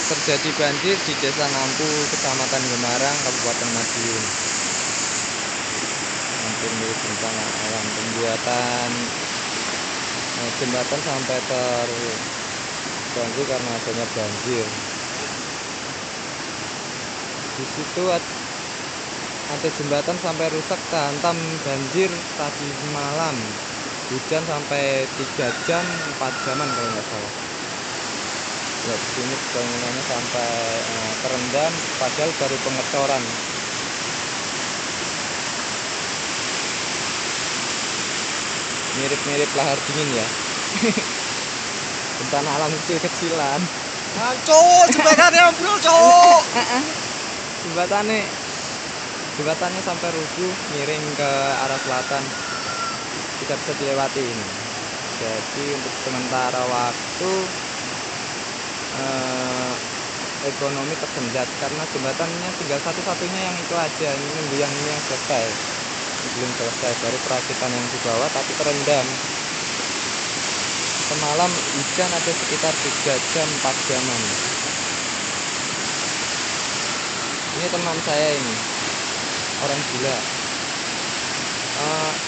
terjadi banjir di Desa Nampu, Kecamatan Gemarang, Kabupaten Madiun. Hampir mirip bencana alam. Pembuatan jembatan sampai terganggu karena adanya banjir. Di situ ada jembatan sampai rusak terhantam banjir tadi malam. Hujan sampai 3 jam, 4 jaman kalau nggak salah. Ya, di sini bangunannya sampai terendam, padahal baru pengecoran. Mirip-mirip lahar dingin ya. Bencana alam kecil-kecilan. Cuk, jembatannya ambrol, cuk. Jembatannya sampai rubuh, miring ke arah selatan. Tidak bisa dilewati ini. Jadi untuk sementara waktu ekonomi tersendat karena jembatannya tinggal satu-satunya yang itu aja. Ini nunggu yang ini yang selesai. Belum selesai, baru perakitan yang di bawah tapi terendam. Semalam hujan ada sekitar 3 jam 4 jaman. Ini teman saya ini, orang gila.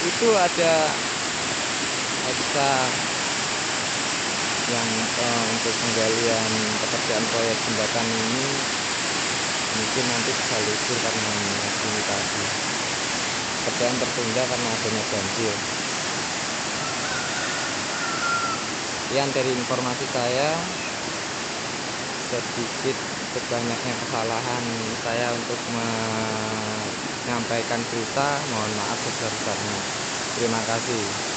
Itu ada yang untuk penggalian pekerjaan proyek jembatan ini mungkin nanti bisa libur karena ini tadi. Pekerjaan tertunda karena adanya banjir. Sekian dari informasi saya. Sedikit sebanyaknya kesalahan saya untuk menyampaikan berita, mohon maaf sebesar-besarnya. Terima kasih.